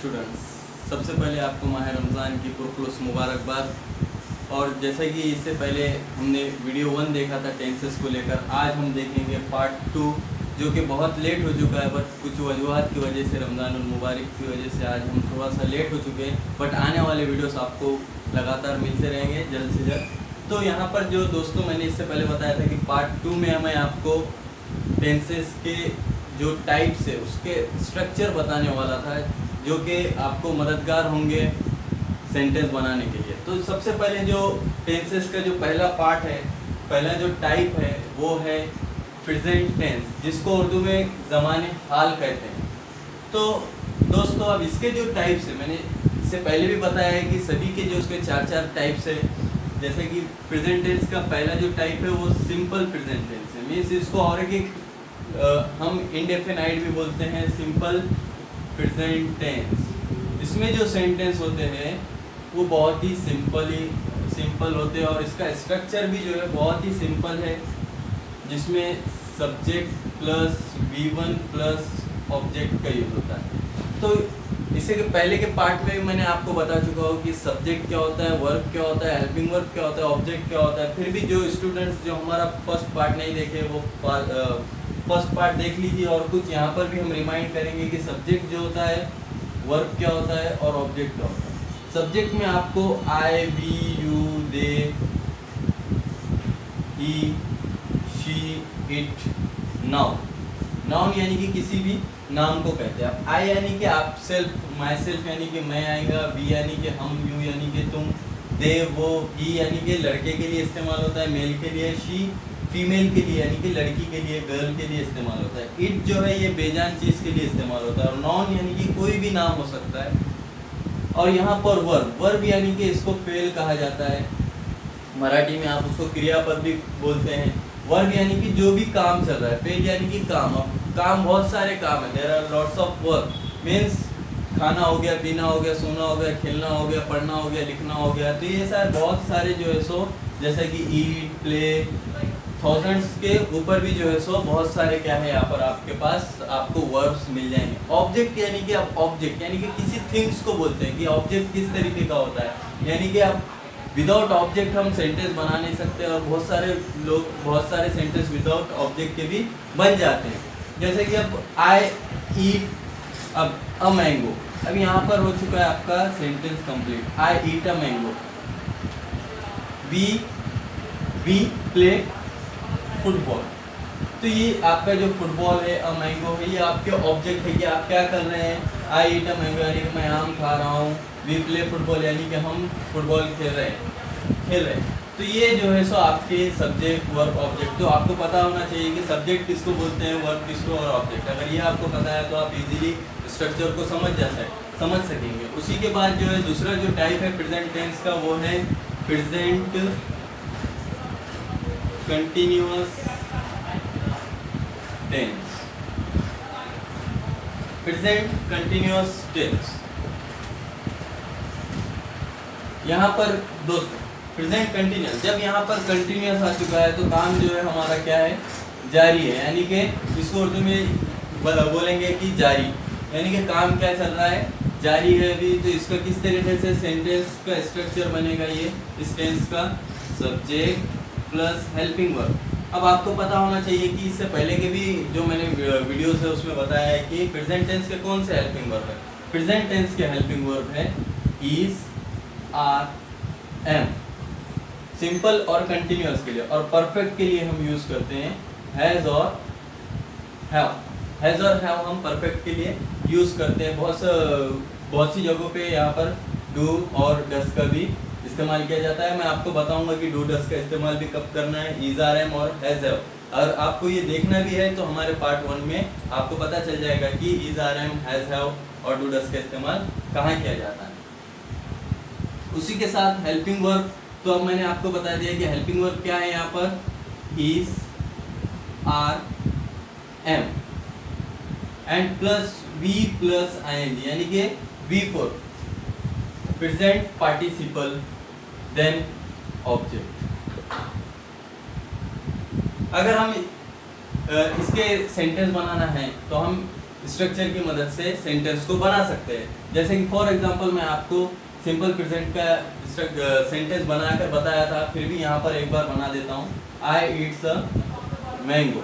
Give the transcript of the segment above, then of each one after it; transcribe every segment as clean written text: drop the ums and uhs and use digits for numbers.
Students, सबसे पहले आपको माह रमज़ान की पुरखुलूस मुबारकबाद। और जैसा कि इससे पहले हमने वीडियो 1 देखा था टेंसेस को लेकर, आज हम देखेंगे पार्ट 2 जो कि बहुत लेट हो चुका है, बट कुछ वजूहात की वजह से, रमज़ानुल मुबारक की वजह से आज हम थोड़ा सा लेट हो चुके हैं। बट आने वाले वीडियोस आपको लगातार मिलते रहेंगे जल्द से जल्द। तो यहाँ पर जो दोस्तों मैंने इससे पहले बताया था कि पार्ट 2 में मैं आपको टेंसेस के जो टाइप्स है उसके स्ट्रक्चर बताने वाला था, जो कि आपको मददगार होंगे सेंटेंस बनाने के लिए। तो सबसे पहले जो टेंसेस का जो पहला पार्ट है, पहला जो टाइप है वो है प्रेजेंट टेंस, जिसको उर्दू में ज़माने हाल कहते हैं। तो दोस्तों अब इसके जो टाइप्स है, मैंने इससे पहले भी बताया है कि सभी के जो उसके 4 टाइप्स है। जैसे कि प्रेजेंट टेंस का पहला जो टाइप है वो सिंपल प्रेजेंट टेंस है, मीन्स इसको और एक हम इंडेफिनाइट भी बोलते हैं, सिंपल प्रेजेंट टेंस। इसमें जो सेंटेंस होते हैं वो बहुत ही सिंपल होते हैं, और इसका स्ट्रक्चर भी जो है बहुत ही सिंपल है, जिसमें subject plus V1 plus object का यूज होता है। तो इससे के पहले के पार्ट में मैंने आपको बता चुका हूँ कि सब्जेक्ट क्या होता है, वर्ब क्या होता है, हेल्पिंग वर्ब क्या होता है, ऑब्जेक्ट क्या होता है। फिर भी जो स्टूडेंट्स जो हमारा फर्स्ट पार्ट नहीं देखे वो फर्स्ट पार्ट देख लीजिए, और कुछ यहाँ पर भी हम रिमाइंड करेंगे कि सब्जेक्ट जो होता है, वर्ब क्या होता है और ऑब्जेक्ट क्या होता है। सब्जेक्ट में आपको I, we, you, they, he, she, it, noun यानी कि किसी भी नाम को कहते हैं। अब आई यानी कि आप, सेल्फ, माई सेल्फ यानी कि मैं आएगा, वी यानी कि हम, यू यानी कि तुम, दे वो, ही यानी कि लड़के के लिए इस्तेमाल होता है, मेल के लिए, शी फीमेल के लिए यानी कि लड़की के लिए, गर्ल के लिए इस्तेमाल होता है। इट जो है ये बेजान चीज़ के लिए इस्तेमाल होता है, और नॉन यानी कि कोई भी नाम हो सकता है। और यहाँ पर वर्ब यानी कि इसको फेल कहा जाता है, मराठी में आप उसको क्रियापद भी बोलते हैं। वर्ब यानी कि जो भी काम चल रहा है, फेल यानी कि काम। अब काम बहुत सारे काम है, there are lots of work, means खाना हो गया, पीना हो गया, सोना हो गया, खेलना हो गया, पढ़ना हो गया, लिखना हो गया। तो ये सारे बहुत सारे जो है सो, जैसे कि ईट, प्ले, थाउजेंड्स के ऊपर भी जो है सो बहुत सारे क्या है यहाँ पर आपके पास आपको वर्ब्स मिल जाएंगे। ऑब्जेक्ट यानी कि आप, ऑब्जेक्ट यानी कि किसी थिंग्स को बोलते हैं कि ऑब्जेक्ट किस तरीके का होता है, यानी कि आप विदाउट ऑब्जेक्ट हम सेंटेंस बना नहीं सकते, और बहुत सारे लोग बहुत सारे सेंटेंस विदाउट ऑब्जेक्ट के भी बन जाते हैं। जैसे कि अब आई ईट अब अ मैंगो, अब यहाँ पर हो चुका है आपका sentence complete, I eat a mango. We play football, तो ये आपका जो फुटबॉल है, अ मैंगो है, ये आपके ऑब्जेक्ट है कि आप क्या कर रहे हैं। आई ईट अ मैंगो यानी कि मैं आम खा रहा हूँ, वी प्ले फुटबॉल यानी कि हम फुटबॉल खेल रहे हैं। तो ये जो है सो आपके सब्जेक्ट, वर्ब, ऑब्जेक्ट। तो आपको पता होना चाहिए कि सब्जेक्ट किसको बोलते हैं, वर्ब किसको, और ऑब्जेक्ट। अगर ये आपको पता है तो आप इजीली स्ट्रक्चर को समझ सकेंगे। उसी के बाद जो है दूसरा जो टाइप है प्रेजेंट टेंस का, वो है present continuous tense. Present continuous tense, यहाँ पर दोस्तों प्रेजेंट कंटिन्यूअस, जब यहाँ पर कंटिन्यूअस आ चुका है तो काम जो है हमारा क्या है, जारी है, यानी कि इसको उर्दू में बोलेंगे कि जारी, यानी कि काम क्या चल रहा है, जारी है अभी। तो इसका किस तरीके से सेंटेंस का स्ट्रक्चर बनेगा, ये इस टेंस का सब्जेक्ट प्लस हेल्पिंग वर्ब। अब आपको पता होना चाहिए कि इससे पहले के भी जो मैंने वीडियोस है उसमें बताया है कि प्रेजेंट टेंस के कौन से हेल्पिंग वर्ब है। प्रेजेंट टेंस के हेल्पिंग वर्ब है इज, आर, एम, सिंपल और कंटिन्यूअस के लिए, और परफेक्ट के लिए हम यूज करते हैं हैज और हैव। हैज और हैव हम परफेक्ट के लिए यूज करते हैं। बहुत सी जगहों पे यहाँ पर डू और डस का भी इस्तेमाल किया जाता है। मैं आपको बताऊंगा कि डू डस का इस्तेमाल भी कब करना है, इज, आर, एम और हैज, हैव। अगर आपको ये देखना भी है तो हमारे पार्ट 1 में आपको पता चल जाएगा कि is, are, am, has, have और डू डस का इस्तेमाल कहाँ किया जाता है। उसी के साथ हेल्पिंग वर्ब, तो अब मैंने आपको बता दिया कि हेल्पिंग वर्ब क्या है यहाँ पर, is, are, am and plus V plus ING, यानी कि V for present participle then object. अगर हम इसके सेंटेंस बनाना है तो हम स्ट्रक्चर की मदद से सेंटेंस को बना सकते हैं। जैसे कि फॉर एग्जांपल मैं आपको सिंपल प्रेजेंट का सेंटेंस बनाकर बताया था, फिर भी यहाँ पर एक बार बना देता हूँ। आई ईट्स अ मैंगो।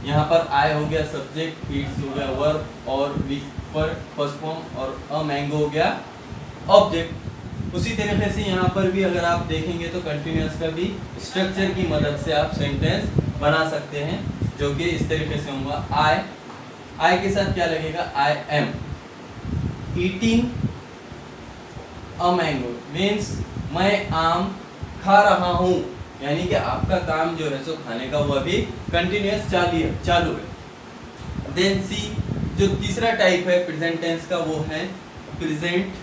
यहाँ पर आई हो गया सब्जेक्ट, ईट्स हो गया वर्ब और वी पर फर्स्ट फॉर्म और अ मैंगो हो गया ऑब्जेक्ट। उसी तरीके से यहाँ पर भी अगर आप देखेंगे तो कंटिन्यूअस का भी स्ट्रक्चर की मदद से आप सेंटेंस बना सकते हैं, जो कि इस तरीके से होगा। आई के साथ क्या लगेगा, I am eating a mango, means मैं आम खा रहा हूँ, यानी कि आपका काम जो है सो खाने का वो अभी कंटिन्यूअस चालू है। देन सी, जो तीसरा टाइप है प्रेजेंट टेंस का, वो है प्रेजेंट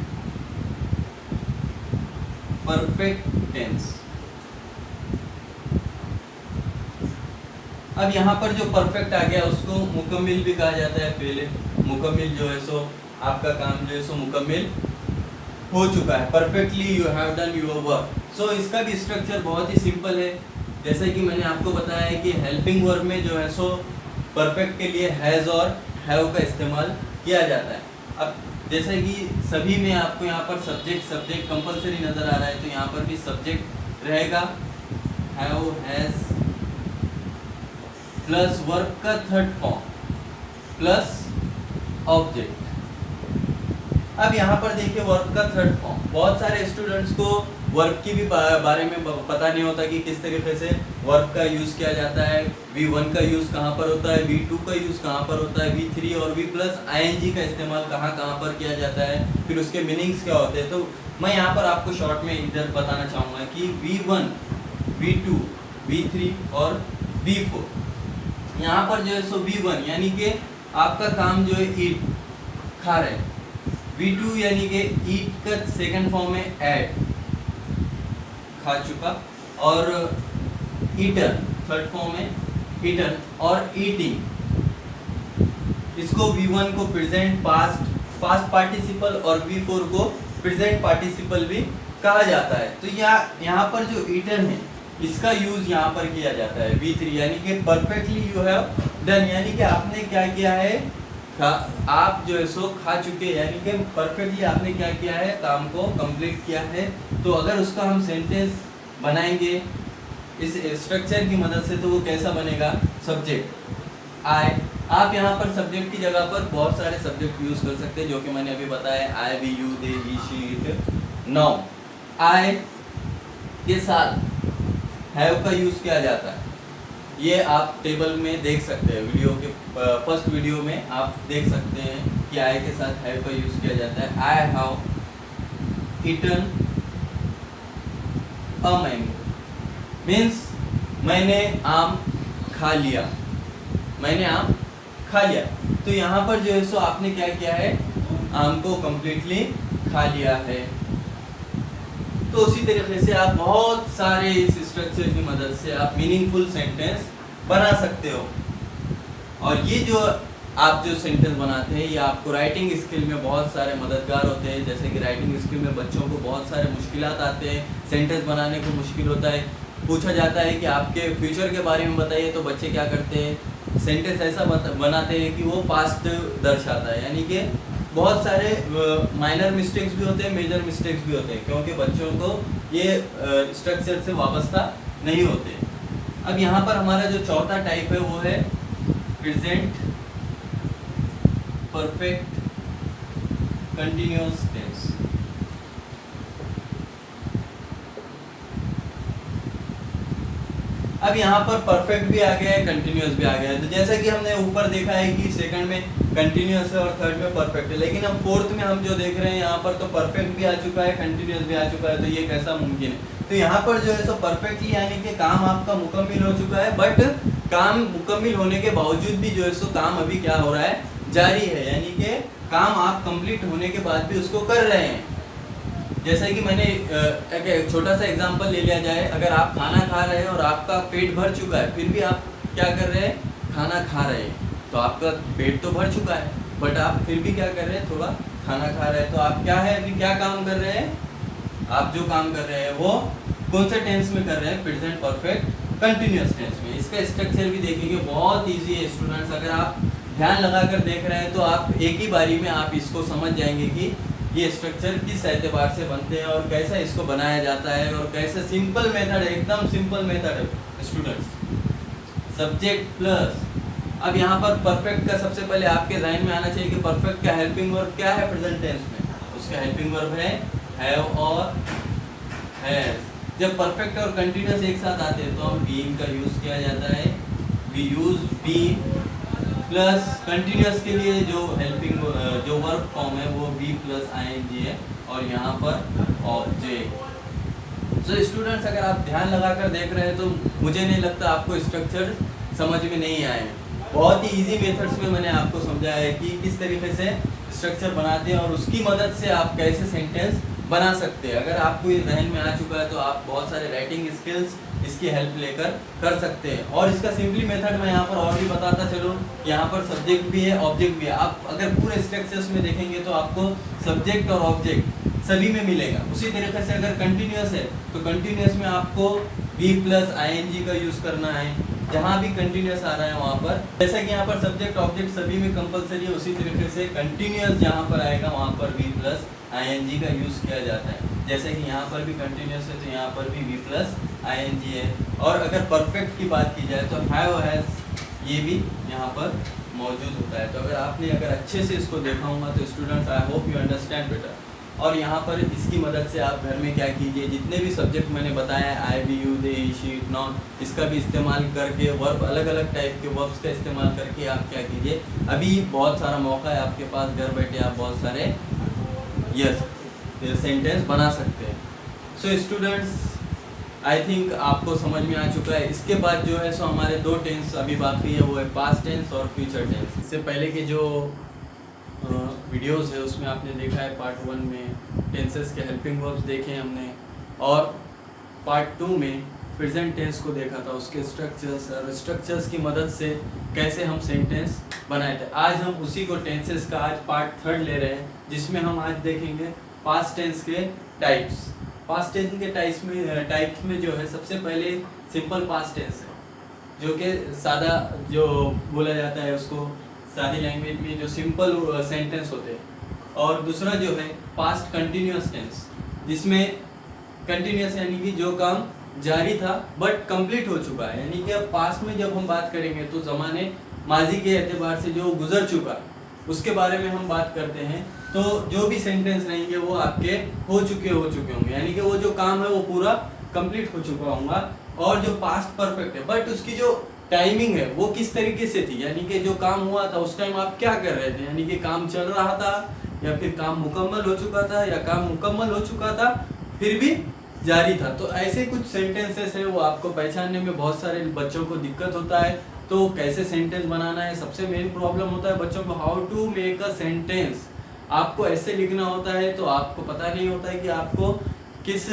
परफेक्ट टेंस। अब यहाँ पर जो परफेक्ट आ गया उसको मुकम्मिल भी कहा जाता है। पहले मुकम्मिल जो है सो आपका काम जो है सो मुकम्मिल हो चुका है, perfectly you have done your work. So इसका भी स्ट्रक्चर बहुत ही सिंपल है। जैसे कि मैंने आपको बताया है कि हेल्पिंग वर्ब में जो है सो परफेक्ट के लिए हैज़ और हैव का इस्तेमाल किया जाता है। अब जैसे कि सभी में आपको यहाँ पर सब्जेक्ट कंपलसरी नज़र आ रहा है, तो यहाँ पर भी सब्जेक्ट रहेगा हैव हैज़ प्लस वर्ब का थर्ड फॉर्म प्लस ऑब्जेक्ट। अब यहाँ पर देखिए वर्ब का थर्ड फॉर्म, बहुत सारे स्टूडेंट्स को वर्ब की भी बारे में पता नहीं होता कि किस तरीके से वर्ब का यूज़ किया जाता है। V1 का यूज़ कहाँ पर होता है, V2 का यूज़ कहाँ पर होता है, V3 और V प्लस ING का इस्तेमाल कहाँ पर किया जाता है, फिर उसके मीनिंग्स क्या होते हैं। तो मैं यहाँ पर आपको शॉर्ट में इधर बताना चाहूँगा कि V1, V2, V3 और V4। यहाँ पर जो है सो V1 यानी कि आपका काम जो है ईट, खा रहे हैं। V2 यानी कि ईट का सेकंड फॉर्म है एट, खा चुका, और ईटन थर्ड फॉर्म है ईटन और ईटिंग। इसको V1 को प्रेजेंट पास्ट पार्टिसिपल और V4 को प्रेजेंट पार्टिसिपल भी कहा जाता है। तो यहाँ पर जो ईटन है इसका यूज यहाँ पर किया जाता है V3 यानी कि परफेक्टली यू हैव डन, यानी कि आपने क्या किया है, आप जो है सो खा चुके, यानी कि परफेक्टली आपने क्या किया है, काम को कंप्लीट किया है। तो अगर उसका हम सेंटेंस बनाएंगे इस स्ट्रक्चर की मदद से, तो वो कैसा बनेगा, सब्जेक्ट आई। आप यहाँ पर सब्जेक्ट की जगह पर बहुत सारे सब्जेक्ट यूज कर सकते हैं, जो कि मैंने अभी बताया, I, we, you, they, he, she, it. Now I के साथ हैव का यूज किया जाता है, ये आप टेबल में देख सकते हैं, वीडियो के फर्स्ट वीडियो में आप देख सकते हैं कि आई के साथ हैव का यूज किया जाता है। I have eaten a mango, means मैंने आम खा लिया, मैंने आम खा लिया। तो यहाँ पर जो है सो आपने क्या किया है, आम को कंप्लीटली खा लिया है। तो उसी तरीके से आप बहुत सारे इस स्ट्रक्चर की मदद से आप मीनिंगफुल सेंटेंस बना सकते हो। और ये जो आप जो सेंटेंस बनाते हैं ये आपको राइटिंग स्किल में बहुत सारे मददगार होते हैं। जैसे कि राइटिंग स्किल में बच्चों को बहुत सारे मुश्किलात आते हैं, सेंटेंस बनाने को मुश्किल होता है। पूछा जाता है कि आपके फ्यूचर के बारे में बताइए, तो बच्चे क्या करते हैं, सेंटेंस ऐसा बनाते हैं कि वो पास्ट दर्शाता है, यानी कि बहुत सारे माइनर मिस्टेक्स भी होते हैं, मेजर मिस्टेक्स भी होते हैं, क्योंकि बच्चों को ये स्ट्रक्चर से वाबस्ता नहीं होते। अब यहाँ पर हमारा जो चौथा टाइप है वो है प्रेजेंट परफेक्ट कंटिन्यूअस टेंस। अब यहाँ पर परफेक्ट भी आ गया है, कंटिन्यूअस भी आ गया है। तो जैसा कि हमने ऊपर देखा है कि सेकंड में कंटिन्यूअस है और थर्ड में परफेक्ट है, लेकिन अब फोर्थ में हम जो देख रहे हैं यहाँ पर तो परफेक्ट भी आ चुका है, कंटिन्यूअस भी आ चुका है। तो ये कैसा मुमकिन है? तो यहाँ पर जो है सो परफेक्टली यानी कि काम आपका मुकम्मिल हो चुका है, बट काम मुकम्मिल होने के बावजूद भी जो है सो काम अभी क्या हो रहा है, जारी है, यानी कि काम आप कंप्लीट होने के बाद भी उसको कर रहे हैं। जैसे कि मैंने एक छोटा सा एग्जांपल ले लिया जाए, अगर आप खाना खा रहे हैं और आपका पेट भर चुका है, फिर भी आप क्या कर रहे हैं, खाना खा रहे हैं, तो आपका पेट तो भर चुका है, बट आप फिर भी क्या कर रहे हैं, थोड़ा खाना खा रहे हैं। तो आप क्या है, अभी क्या काम कर रहे हैं, आप जो काम कर रहे हैं वो कौन से टेंस में कर रहे हैं, प्रेजेंट परफेक्ट कंटिन्यूस टेंस में। इसका स्ट्रक्चर भी देखेंगे, बहुत इजी है स्टूडेंट्स। अगर आप ध्यान लगाकर देख रहे हैं तो आप एक ही बारी में आप इसको समझ जाएंगे कि ये स्ट्रक्चर किस एतबार से बनते हैं और कैसा इसको बनाया जाता है और कैसे सिंपल मेथड है, एकदम सिंपल मेथड है स्टूडेंट्स। सब्जेक्ट प्लस, अब यहाँ पर परफेक्ट का सबसे पहले आपके ध्यान में आना चाहिए कि परफेक्ट का हेल्पिंग वर्ब क्या है प्रेजेंट टेंस में। उसका हेल्पिंग वर्ब है हैव और हैज। जब परफेक्ट और कंटिन्यूस एक साथ आते हैं तो हम बीइंग का यूज किया जाता है। We use being plus continuous के लिए जो हेल्पिंग जो वर्ब फॉर्म है वो बी प्लस आईएनजी है और यहाँ पर ऑब्जेक्ट। सो स्टूडेंट्स, अगर आप ध्यान लगाकर देख रहे हैं तो मुझे नहीं लगता आपको स्ट्रक्चर समझ में नहीं आए। बहुत ही इजी मेथड्स में मैंने आपको समझाया है कि किस तरीके से स्ट्रक्चर बनाते हैं और उसकी मदद से आप कैसे सेंटेंस बना सकते हैं। अगर आपको ये जहन में आ चुका है तो आप बहुत सारे राइटिंग स्किल्स इसकी हेल्प लेकर कर सकते हैं। और इसका सिंपली मेथड मैं यहाँ पर और भी बताता चलूँ। यहाँ पर सब्जेक्ट भी है, ऑब्जेक्ट भी है। आप अगर पूरे स्ट्रक्चर्स में देखेंगे तो आपको सब्जेक्ट और ऑब्जेक्ट सभी में मिलेगा। उसी तरीके से अगर कंटिन्यूस है तो कंटिन्यूस में आपको बी प्लस आईएनजी का यूज़ करना है। जहाँ भी कंटिन्यूस आ रहा है वहाँ पर, जैसा कि यहाँ पर सब्जेक्ट ऑब्जेक्ट सभी में कंपलसरी है, उसी तरीके से कंटिन्यूस जहाँ पर आएगा वहाँ पर बी प्लस आईएनजी का यूज़ किया जाता है। जैसे कि यहाँ पर भी कंटिन्यूस है तो यहाँ पर भी बी प्लस आईएनजी है। और अगर परफेक्ट की बात की जाए तो हैव हैज ये भी यहाँ पर मौजूद होता है। तो अगर अच्छे से इसको देखा होगा तो students I hope you understand better. और यहाँ पर इसकी मदद से आप घर में क्या कीजिए, जितने भी सब्जेक्ट मैंने बताया I be you they he she it not, इसका भी इस्तेमाल करके वर्ब अलग अलग टाइप के वर्ब्स का इस्तेमाल करके आप क्या कीजिए, अभी बहुत सारा मौका है आपके पास, घर बैठे आप बहुत सारे सेंटेंस बना सकते हैं। सो स्टूडेंट्स, आई थिंक आपको समझ में आ चुका है। इसके बाद जो है सो हमारे दो टेंस अभी बाकी है, वो है पास्ट टेंस और फ्यूचर टेंस। इससे पहले के जो वीडियोस है उसमें आपने देखा है पार्ट 1 में टेंसेस के हेल्पिंग वर्ब्स देखे हमने और पार्ट 2 में प्रेजेंट टेंस को देखा था, उसके स्ट्रक्चर्स और स्ट्रक्चर्स की मदद से कैसे हम सेंटेंस बनाए थे। आज हम उसी को टेंसेस का आज पार्ट 3 ले रहे हैं, जिसमें हम आज देखेंगे पास्ट टेंस के टाइप्स। पास्ट टेंस के टाइप्स में जो है सबसे पहले सिंपल पास्ट टेंस है, जो कि सादा जो बोला जाता है उसको सादी लैंग्वेज में जो सिंपल सेंटेंस होते हैं। और दूसरा जो है पास्ट कंटिन्यूस टेंस, जिसमें कंटिन्यूस यानी कि जो काम जारी था बट कंप्लीट हो चुका है, यानी कि अब पास्ट में जब हम बात करेंगे तो ज़माने माजी के एतबार से जो गुजर चुका उसके बारे में हम बात करते हैं। तो जो भी सेंटेंस रहेंगे वो आपके हो चुके होंगे, यानी कि वो जो काम है वो पूरा कंप्लीट हो चुका होगा। और जो पास्ट परफेक्ट है बट उसकी जो टाइमिंग है वो किस तरीके से थी, यानी कि जो काम हुआ था उस टाइम आप क्या कर रहे थे, यानी कि काम चल रहा था या फिर काम मुकम्मल हो चुका था या काम मुकम्मल हो चुका था फिर भी जारी था। तो ऐसे कुछ सेंटेंसेस है वो आपको पहचानने में बहुत सारे बच्चों को दिक्कत होता है। तो कैसे सेंटेंस बनाना है, सबसे मेन प्रॉब्लम होता है बच्चों को how to make a sentence. आपको ऐसे लिखना होता है तो आपको पता नहीं होता है कि आपको किस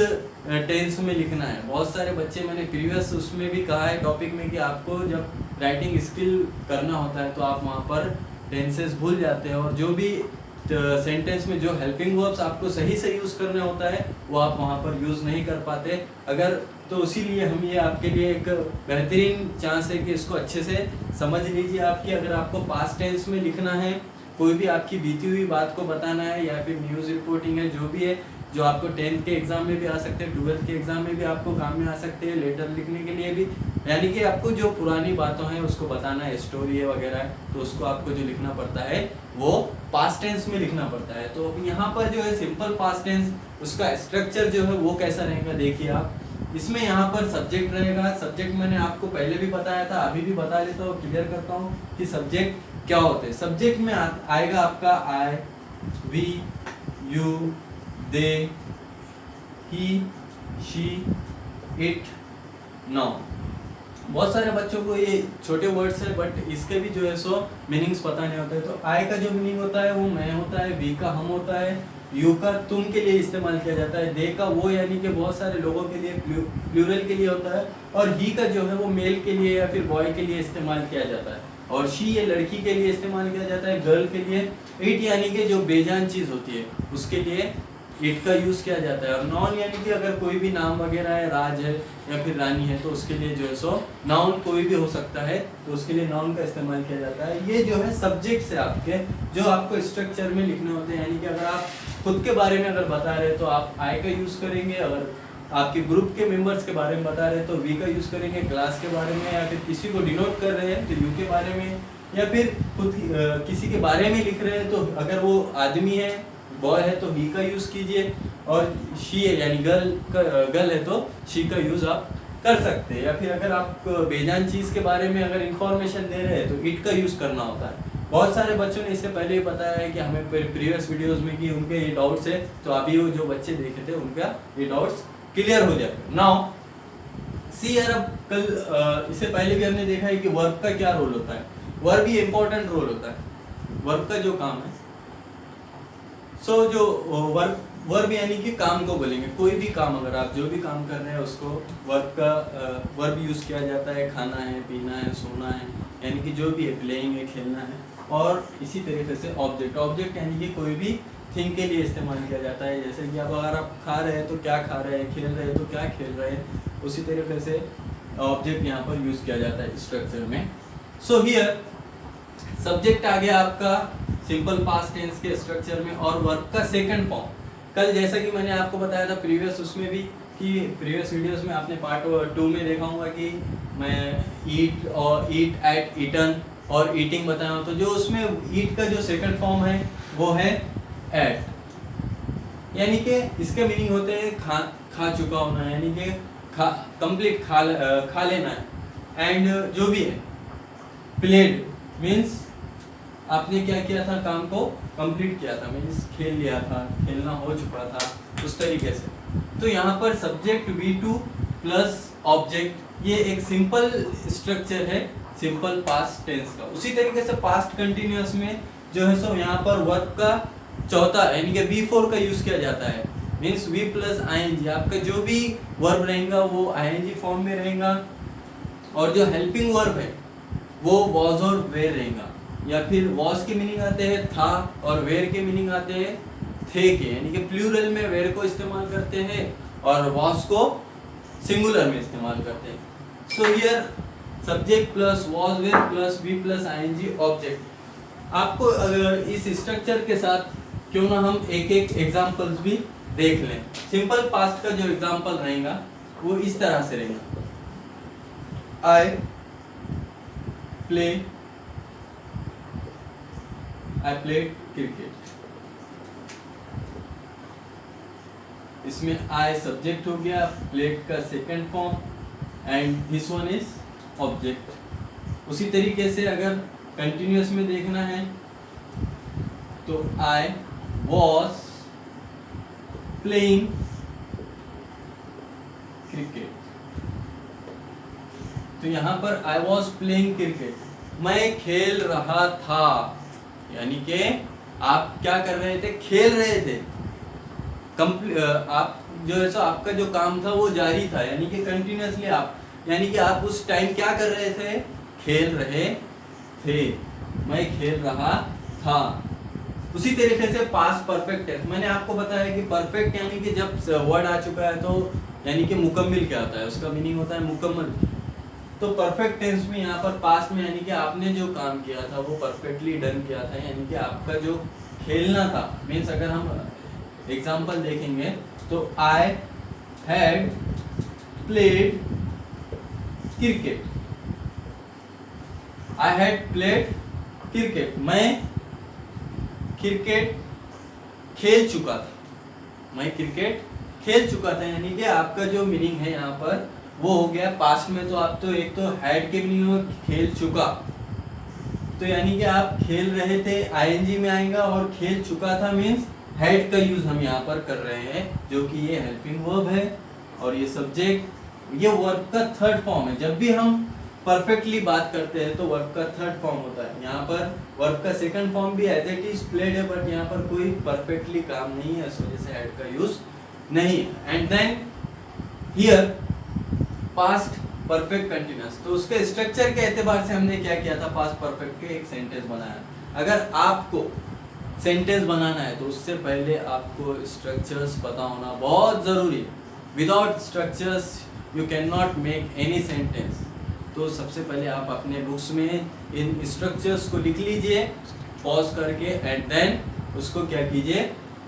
टेंस में लिखना है। बहुत सारे बच्चे, मैंने प्रीवियस उसमें भी कहा है टॉपिक में, कि आपको जब राइटिंग स्किल करना होता है तो आप वहाँ पर टेंसेस भूल जाते हैं और जो भी सेंटेंस में जो हेल्पिंग वर्ब्स आपको सही से यूज़ करना होता है वो आप वहाँ पर यूज़ नहीं कर पाते। अगर तो इसीलिए हम ये आपके लिए एक बेहतरीन चांस है कि इसको अच्छे से समझ लीजिए। आपकी अगर आपको पास्ट टेंस में लिखना है, कोई भी आपकी बीती हुई बात को बताना है या फिर न्यूज़ रिपोर्टिंग है, जो भी है, जो आपको 10th के एग्ज़ाम में भी आ सकते हैं, 12th के एग्ज़ाम में भी आपको काम में आ सकते हैं, लेटर लिखने के लिए भी, यानी कि आपको जो पुरानी बातों हैं उसको बताना है, स्टोरी है वगैरह है, तो उसको आपको जो लिखना पड़ता है वो पास्ट टेंस में लिखना पड़ता है। तो यहाँ पर जो है सिंपल पास्ट टेंस, उसका स्ट्रक्चर जो है वो कैसा रहेगा देखिए आप। इसमें यहाँ पर सब्जेक्ट रहेगा। सब्जेक्ट मैंने आपको पहले भी बताया था, अभी भी बता देता हूँ, क्लियर करता हूँ कि सब्जेक्ट क्या होते हैं। सब्जेक्ट में आएगा आपका I, we, you, they, he, she, it, now. बहुत सारे बच्चों को ये छोटे वर्ड्स है बट इसके भी जो है सो मीनिंग्स पता नहीं होते। तो आई का जो मीनिंग होता है वो मैं होता है, वी का हम होता है, यू का तुम के लिए इस्तेमाल किया जाता है, दे का वो यानी कि बहुत सारे लोगों के लिए प्लूरल के लिए होता है, और ही का जो है वो मेल के लिए या फिर बॉय के लिए इस्तेमाल किया जाता है, और शी ये लड़की के लिए इस्तेमाल किया जाता है, गर्ल के लिए, इट यानी कि जो बेजान चीज़ होती है उसके लिए इट का यूज़ किया जाता है। और नाउन यानी कि अगर कोई भी नाम वगैरह है, राज है या फिर रानी है, तो उसके लिए जो है सो नाउन कोई भी हो सकता है, तो उसके लिए नाउन का इस्तेमाल किया जाता है। ये जो है सब्जेक्ट्स है आपके, जो आपको स्ट्रक्चर में लिखने होते हैं। यानी कि अगर आप खुद के बारे में अगर बता रहे हैं तो आप आई का यूज़ करेंगे, अगर आपके ग्रुप के मेंबर्स के बारे में बता रहे हैं तो वी का यूज़ करेंगे, क्लास के बारे में या फिर किसी को डिनोट कर रहे हैं तो यू के बारे में, या फिर खुद किसी के बारे में लिख रहे हैं तो अगर वो आदमी है, बॉय है, तो ही का यूज़ कीजिए, और शी है यानी गर्ल है तो शी का यूज़ आप कर सकते हैं। या फिर अगर आप बेजान चीज़ के बारे में अगर इंफॉर्मेशन दे रहे हैं तो इट का यूज़ करना होता है। बहुत सारे बच्चों ने इससे पहले ही बताया है कि हमें प्रीवियस वीडियोस में कि उनके ये डाउट्स है, तो अभी वो जो बच्चे देखे थे उनका ये डाउट्स क्लियर हो जाए। नाउ सी यार, अब कल इससे पहले भी हमने देखा है कि वर्ब का क्या रोल होता है। वर्ब भी इम्पोर्टेंट रोल होता है, वर्ब का जो काम है। जो वर्ब यानी कि काम को बोलेंगे, कोई भी काम अगर आप जो भी काम कर रहे हैं उसको वर्ब यूज़ किया जाता है। खाना है, पीना है, सोना है, यानी कि जो भी है, प्लेइंग है, खेलना है। और इसी तरीके से ऑब्जेक्ट यानी कि कोई भी थिंग के लिए इस्तेमाल किया जाता है। जैसे कि अब अगर आप खा रहे हैं तो क्या खा रहे हैं, खेल रहे हैं तो क्या खेल रहे हैं, उसी तरीके से ऑब्जेक्ट यहाँ पर यूज़ किया जाता है स्ट्रक्चर में। सो हियर सब्जेक्ट आ गया आपका सिंपल पास्ट टेंस के स्ट्रक्चर में, और वर्ब का सेकंड फॉर्म। कल जैसा कि मैंने आपको बताया था प्रीवियस उसमें भी, कि प्रीवियस वीडियोस में आपने पार्ट 2 में देखा होगा कि मैं ईट और ईट एट ईटन और ईटिंग बताया हूँ। तो जो उसमें ईट का जो सेकंड फॉर्म है वो है एट, यानी कि इसके मीनिंग होते हैं खा चुका होना, यानी कि कंप्लीट खा लेना है। एंड जो भी है प्लेड मीन्स आपने क्या किया था, काम को कंप्लीट किया था, मीन्स खेल लिया था, खेलना हो चुका था, उस तरीके से। तो यहाँ पर सब्जेक्ट V2 प्लस ऑब्जेक्ट, ये एक सिंपल स्ट्रक्चर है सिंपल पास्ट टेंस का। उसी तरीके से पास्ट कंटिन्यूअस में जो है सो यहाँ पर वर्ब का चौथा यानी कि V4 का यूज़ किया जाता है, मीन्स V प्लस ING। आपका जो भी वर्ब रहेगा वो ING फॉर्म में रहेगा, और जो हेल्पिंग वर्ब है वो वॉज और वेयर रहेगा। या फिर वॉज के मीनिंग आते हैं था, और वेयर के मीनिंग आते हैं थे के, यानी कि प्लूरल में वेयर को इस्तेमाल करते हैं और वॉज को सिंगुलर में इस्तेमाल करते हैं। So here subject plus was were plus V plus ING object. आपको अगर इस स्ट्रक्चर के साथ क्यों ना हम एक एक एग्जाम्पल्स भी देख लें। सिंपल पास्ट का जो एग्जाम्पल रहेगा वो इस तरह से रहेगा, आई प्लेड क्रिकेट। इसमें आई सब्जेक्ट हो गया, प्लेड का second form and this one is object. उसी तरीके से अगर कंटिन्यूअस में देखना है तो आई वॉज प्लेइंग क्रिकेट। तो यहाँ पर आई वॉज प्लेइंग क्रिकेट, मैं खेल रहा था, यानी कि आप क्या कर रहे थे, खेल रहे थे। आप जो है सो आपका जो काम था वो जारी था, यानी कि कंटिन्यूअसली आप, यानी कि आप उस टाइम क्या कर रहे थे, खेल रहे थे, मैं खेल रहा था। उसी तरीके से पास्ट परफेक्ट टेंस, मैंने आपको बताया कि परफेक्ट यानी कि जब वर्ड आ चुका है तो यानी कि मुकम्मिल क्या होता है, उसका मीनिंग होता है मुकम्मल। तो परफेक्ट टेंस में यहाँ पर पास्ट में यानी कि आपने जो काम किया था वो परफेक्टली डन किया था, यानी कि आपका जो खेलना था। मीन्स अगर हम एग्जाम्पल देखेंगे तो I had played cricket, I had played cricket, मैं क्रिकेट खेल चुका था, मैं क्रिकेट खेल चुका था, यानी कि आपका जो मीनिंग है यहाँ पर वो हो गया पास्ट में। तो आप तो एक तो हैड के मीनिंग हो खेल चुका, तो यानी कि आप खेल रहे थे ING में आएगा, और खेल चुका था मीन्स हैड का यूज हम यहाँ पर कर रहे हैं, जो कि ये हेल्पिंग वर्ब है, और ये सब्जेक्ट, ये वर्ब का थर्ड फॉर्म है। जब भी हम परफेक्टली बात करते हैं तो वर्ब का थर्ड फॉर्म होता है। यहाँ पर वर्ब का सेकंड फॉर्म भी एज इट इज प्लेड है, बट यहाँ पर कोई परफेक्टली काम नहीं है, इस वजह से हैड का यूज नहीं है। And then here past perfect continuous, तो उसके स्ट्रक्चर के एतबार से हमने क्या किया था, पास्ट परफेक्ट के एक सेंटेंस बनाया। अगर आपको सेंटेंस बनाना है तो उससे पहले आपको स्ट्रक्चर्स पता होना बहुत ज़रूरी है। Without structures you can not make any sentence. तो सबसे पहले आप अपने बुक्स में इन स्ट्रक्चर्स को लिख लीजिए पॉज करके, एंड देन उसको क्या कीजिए,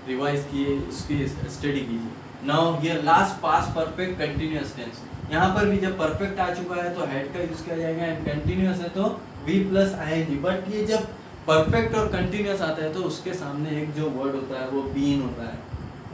रिवाइज कीजिए, उसकी स्टडी कीजिए। Now here last past perfect continuous tense. यहाँ पर भी जब परफेक्ट आ चुका है तो हेड का यूज किया जाएगा, एंड कंटिन्यूअस है तो वी प्लस आईएनजी। बट ये जब परफेक्ट और कंटिन्यूअस आता है तो उसके सामने एक जो वर्ड होता है वो बीन होता है।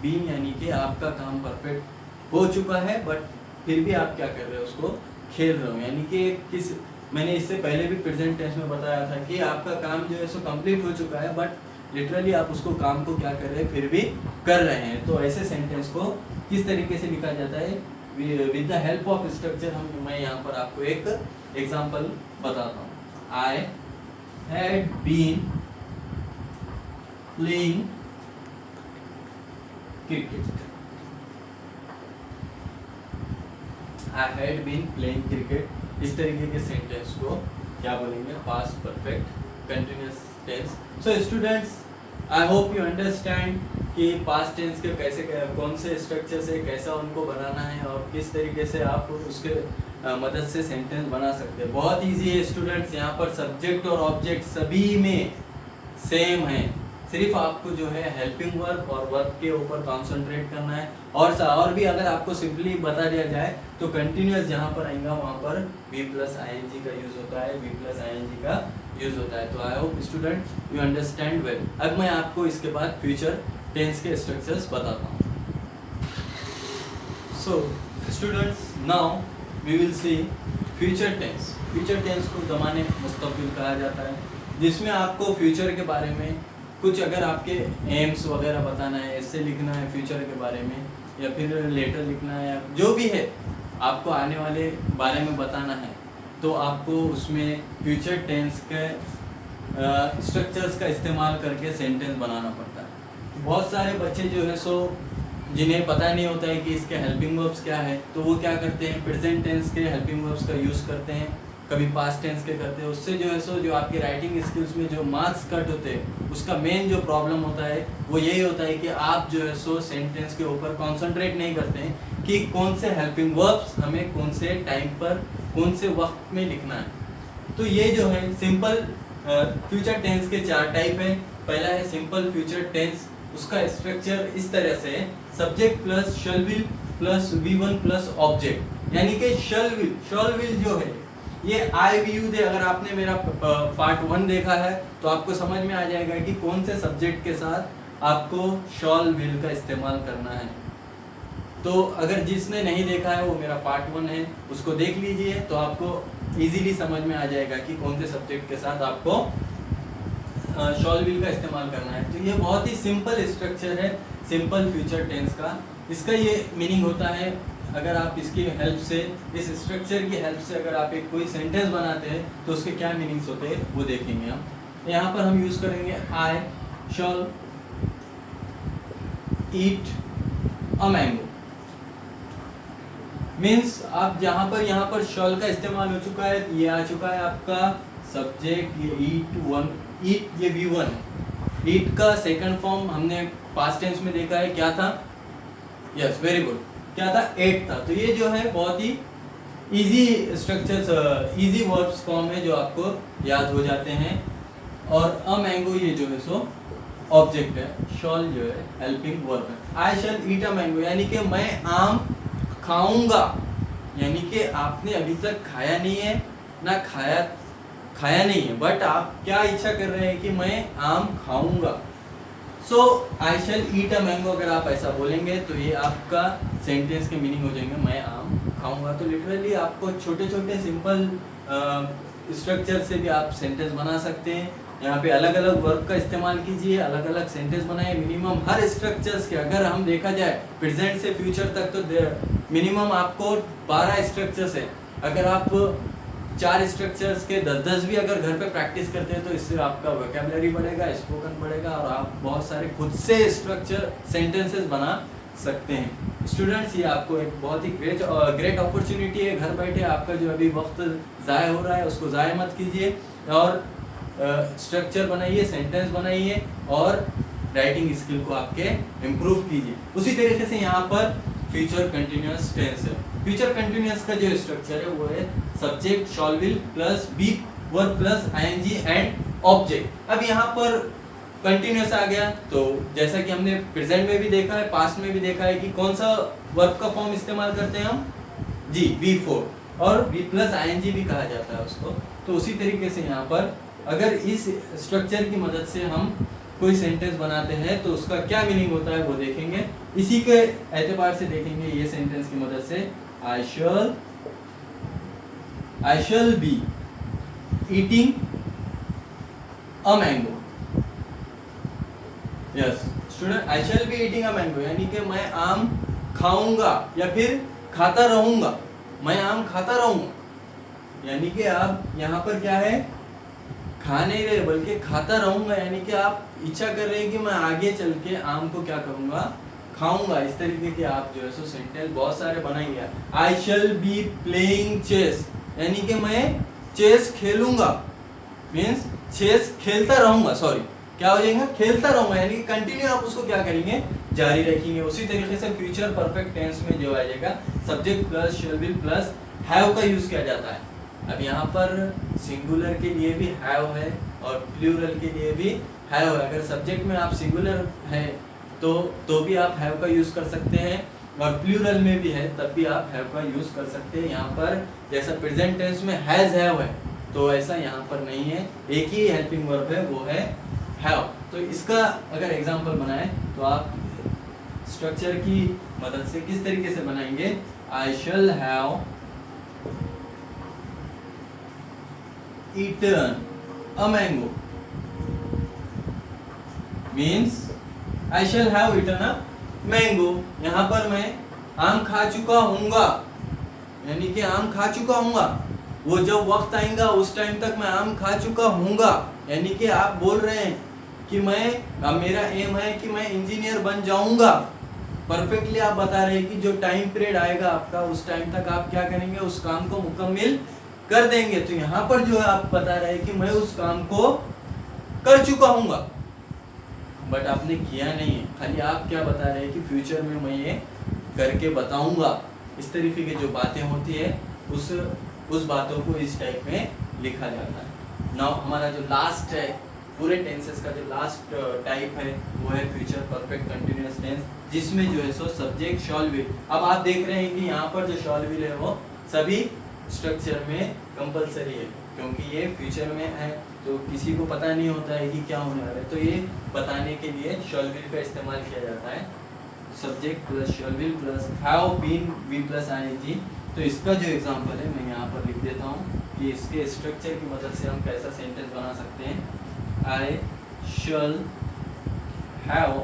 बीन यानी कि आपका काम परफेक्ट हो चुका है बट फिर भी आप क्या कर रहे हो, उसको खेल रहे हो। यानी कि मैंने इससे पहले भी प्रेजेंट टेंस में बताया था कि आपका काम जो है सो कंप्लीट हो चुका है बट लिटरली आप उसको काम को क्या कर रहे हैं, फिर भी कर रहे हैं। तो ऐसे सेंटेंस को किस तरीके से लिखा जाता है, with the help of structure. मैं यहाँ पर आपको एक एग्जांपल बताता हूँ। I had been playing cricket. I had been playing cricket. इस तरीके के सेंटेंस को क्या बोलेंगे, past perfect continuous tense. So students, I hope you understand कि पास्ट टेंस के कैसे कौन से स्ट्रक्चर से कैसा उनको बनाना है और किस तरीके से आप उसके मदद से सेंटेंस बना सकते हैं। बहुत इजी है स्टूडेंट्स। यहाँ पर सब्जेक्ट और ऑब्जेक्ट सभी में सेम है, सिर्फ आपको जो है हेल्पिंग वर्ब और वर्ब के ऊपर कॉन्सेंट्रेट करना है। और भी अगर आपको सिंपली बता दिया जाए तो कंटिन्यूअस जहाँ पर आएगा वहाँ पर वी प्लस आईएनजी का यूज होता है, वी प्लस आईएनजी का यूज होता है। तो I hope student you understand well. अब मैं आपको इसके बाद फ्यूचर टेंस के स्ट्रक्चर्स बताता हूँ। So students, now we will see future tense. Future tense को ज़माने मुस्तक़बिल कहा जाता है, जिसमें आपको फ्यूचर के बारे में कुछ अगर आपके एम्स वगैरह बताना है, ऐसे लिखना है फ्यूचर के बारे में, या फिर लेटर लिखना है, या जो भी है आपको आने वाले बारे में बताना है, तो आपको उसमें फ्यूचर टेंस के स्ट्रक्चर्स का इस्तेमाल करके सेंटेंस बनाना पड़ता है। बहुत सारे बच्चे जो है सो जिन्हें पता नहीं होता है कि इसके हेल्पिंग वर्ब्स क्या है, तो वो क्या करते हैं, प्रेजेंट टेंस के हेल्पिंग वर्ब्स का यूज़ करते हैं, कभी पास्ट टेंस के करते हैं। उससे जो है सो जो आपके राइटिंग स्किल्स में जो मार्क्स कट होते हैं, उसका मेन जो प्रॉब्लम होता है वो यही होता है कि आप जो है सो सेंटेंस के ऊपर कॉन्सेंट्रेट नहीं करते हैं कि कौन से हेल्पिंग वर्ब्स हमें कौन से टाइम पर कौन से वक्त में लिखना है। तो ये जो है सिंपल फ्यूचर टेंस के 4 टाइप हैं। पहला है सिंपल फ्यूचर टेंस। उसका स्ट्रक्चर इस तरह से है, subject plus shall will plus V1 plus object. यानी कि शैल विल जो है ये आई वी यू दे। अगर आपने मेरा पार्ट 1 देखा है तो आपको समझ में आ जाएगा कि कौन से सब्जेक्ट के साथ आपको शैल विल का इस्तेमाल करना है। तो अगर जिसने नहीं देखा है वो मेरा पार्ट 1 है, उसको देख लीजिए तो आपको इजीली समझ में आ जाएगा कि कौन से सब्जेक्ट के साथ आपको शैल विल का इस्तेमाल करना है। तो ये बहुत ही सिंपल स्ट्रक्चर है सिंपल फ्यूचर टेंस का। इसका ये मीनिंग होता है, अगर आप इसकी हेल्प से, इस स्ट्रक्चर की हेल्प से अगर आप एक कोई सेंटेंस बनाते हैं तो उसके क्या मीनिंग्स होते हैं वो देखेंगे हम। यहाँ पर हम यूज़ करेंगे आई शैल ईट अ मैंगो। मीन्स आप यहाँ पर शैल का इस्तेमाल हो चुका है, ये आ चुका है आपका सब्जेक्ट, ये ईट ये V1 है। ईट का सेकंड फॉर्म हमने पास्ट टेंस में देखा है, क्या था, यस वेरी गुड, क्या था, 8 था। तो ये जो है बहुत ही easy structures, easy verbs form है जो आपको याद हो जाते हैं। और अ मैंगो ये जो है सो ऑब्जेक्ट है, शैल जो है हेल्पिंग वर्ब है। आई शैल ईट अ मैंगो यानी कि मैं आम खाऊंगा, यानी कि आपने अभी तक खाया नहीं है ना खाया नहीं है, बट आप क्या इच्छा कर रहे हैं कि मैं आम खाऊंगा। सो आई शैल ईट अ मैंगो अगर आप ऐसा बोलेंगे तो ये आपका सेंटेंस के मीनिंग हो जाएंगे मैं आम खाऊंगा। तो लिटरली आपको छोटे छोटे सिंपल स्ट्रक्चर से भी आप सेंटेंस बना सकते हैं। यहाँ पे अलग अलग वर्ब का इस्तेमाल कीजिए, अलग अलग सेंटेंस बनाइए। मिनिमम हर स्ट्रक्चर्स के अगर हम देखा जाए प्रेजेंट से फ्यूचर तक तो मिनिमम आपको 12 स्ट्रक्चर्स है। अगर आप 4 स्ट्रक्चर्स के 10-10 भी अगर घर पे प्रैक्टिस करते हैं तो इससे आपका वोकैबुलरी बढ़ेगा, स्पोकन बढ़ेगा और आप बहुत सारे खुद से स्ट्रक्चर सेंटेंसेस बना सकते हैं। स्टूडेंट्स, ये आपको एक बहुत ही ग्रेट अपॉर्चुनिटी है। घर बैठे आपका जो अभी वक्त ज़ाया हो रहा है उसको ज़ाया मत कीजिए और स्ट्रक्चर बनाइए, सेंटेंस बनाइए और राइटिंग स्किल को आपके इम्प्रूव कीजिए। उसी तरीके से यहाँ पर फ्यूचर कंटिन्यूअस टेंस है। फ्यूचर कंटिन्यूअस का जो स्ट्रक्चर है वो है subject shall will plus be verb plus ING and object. अब यहाँ पर कंटिन्यूअस आ गया, तो जैसा कि हमने प्रेजेंट में भी देखा है, पास्ट में भी देखा है कि कौन सा वर्ब का फॉर्म इस्तेमाल करते हैं हम, जी V4, और V प्लस आईएनजी भी कहा जाता है उसको। तो उसी तरीके से यहाँ पर अगर इस स्ट्रक्चर की मदद से हम कोई सेंटेंस बनाते हैं तो उसका क्या मीनिंग होता है वो देखेंगे। इसी के एतबार से देखेंगे ये सेंटेंस की मदद से, I shall be eating a mango. Yes student, I shall be eating a mango यानी कि मैं आम खाऊंगा या फिर खाता रहूंगा, मैं आम खाता रहूंगा। यानी कि आप यहाँ पर क्या है, खा नहीं रहे बल्कि खाता रहूंगा, यानी कि आप इच्छा कर रहे हैं कि मैं आगे चल के आम को क्या करूंगा, खाऊंगा। इस तरीके के आप जो है सो सेंटेंस बहुत सारे बनाएंगे। I shall be playing chess यानी कि मैं चेस खेलूंगा, मीन्स चेस खेलता रहूंगा, सॉरी क्या हो जाएगा, खेलता रहूंगा, यानी कि कंटिन्यू आप उसको क्या करेंगे, जारी रखेंगे। उसी तरीके से फ्यूचर परफेक्ट टेंस में जो आ जाएगा subject plus shall be plus have का यूज किया जाता है। अब यहाँ पर सिंगुलर के लिए भी हैव है और प्लूरल के लिए भी हैव है। अगर सब्जेक्ट में आप सिंगुलर है तो भी आप हैव का यूज कर सकते हैं, और प्लूरल में भी है तब भी आप हैव का यूज कर सकते हैं। यहाँ पर जैसा प्रेजेंट टेंस में हैज हैव है तो ऐसा यहाँ पर नहीं है, एक ही हेल्पिंग वर्ब है वो है हैव। तो इसका अगर एग्जांपल बनाए तो आप स्ट्रक्चर की मदद से किस तरीके से बनाएंगे, I shall have eaten a mango means I shall have eaten a mango। यहाँ पर मैं आम खा चुका हूँगा यानी कि आम खा चुका हूँगा, वो जब वक्त आएगा उस टाइम तक मैं आम खा चुका हूँगा। यानी कि आप बोल रहे हैं कि अब मेरा एम है कि मैं इंजीनियर बन जाऊँगा। परफेक्टली आप बता रहे हैं कि जो टाइम पीरियड आएगा आपका उस टाइम तक आप क्या करेंगे, उस काम को मुकम्मल कर देंगे। तो यहाँ पर जो है आप बता रहे हैं कि मैं उस काम को कर चुका हूँगा, बट आपने किया नहीं है, खाली आप क्या बता रहे हैं कि फ्यूचर में मैं ये करके बताऊंगा। इस तरीके की जो बातें होती है उस बातों को इस टाइप में लिखा जाता है। नाउ हमारा जो लास्ट है पूरे टेंसेस का जो लास्ट टाइप है वो है फ्यूचर परफेक्ट कंटिन्यूअस टेंस, जिसमें जो है सो सब्जेक्ट शॉल विल। अब आप देख रहे हैं कि यहाँ पर जो शॉल विल है वो सभी स्ट्रक्चर में कंपलसरी है, क्योंकि ये फ्यूचर में है तो किसी को पता नहीं होता है कि क्या होने वाला है। तो ये बताने के लिए शैल विल का इस्तेमाल किया जाता है, subject plus shall will plus have been V plus ING. तो इसका जो एग्जांपल है मैं यहाँ पर लिख देता हूँ कि इसके स्ट्रक्चर की मदद से हम कैसा सेंटेंस बना सकते हैं। I shall have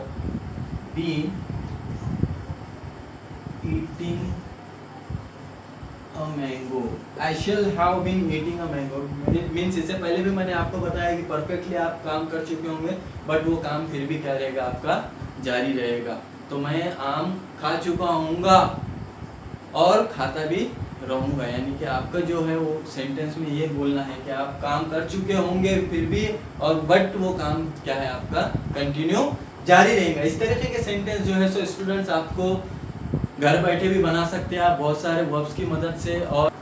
been eating a mango। I shall have been eating a mango means इससे पहले भी मैंने आपको बताया कि परफेक्टली आप काम कर चुके होंगे, बट वो काम फिर भी क्या रहेगा, आपका जारी रहेगा। तो मैं आम खा चुका हूँगा और खाता भी रहूँगा, यानी कि आपका जो है वो सेंटेंस में ये बोलना है कि आप काम कर चुके होंगे फिर भी, और बट वो काम क्या है आपका कंटिन्यू जारी रहेगा। इस तरीके के सेंटेंस जो है सो स्टूडेंट्स आपको घर बैठे भी बना सकते हैं आप बहुत सारे वर्ब्स की मदद से। और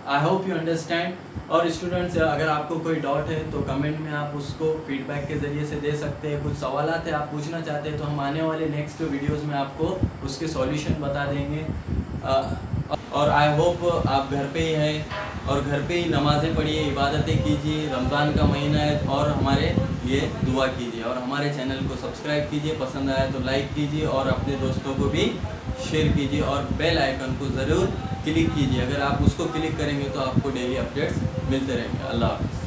आई होप यू अंडरस्टैंड। और स्टूडेंट्स अगर आपको कोई डाउट है तो कमेंट में आप उसको फीडबैक के ज़रिए से दे सकते हैं। कुछ सवाल है आप पूछना चाहते हैं तो हम आने वाले नेक्स्ट वीडियोस में आपको उसके सॉल्यूशन बता देंगे। और आई होप आप घर पे ही हैं और घर पे ही नमाज़ें पढ़िए, इबादतें कीजिए, रमज़ान का महीना है, और हमारे लिए दुआ कीजिए और हमारे चैनल को सब्सक्राइब कीजिए। पसंद आया तो लाइक कीजिए और अपने दोस्तों को भी शेयर कीजिए, और बेल आइकन को ज़रूर क्लिक कीजिए। अगर आप उसको क्लिक करेंगे तो आपको डेली अपडेट्स मिलते रहेंगे। अल्लाह हाफ़िज़।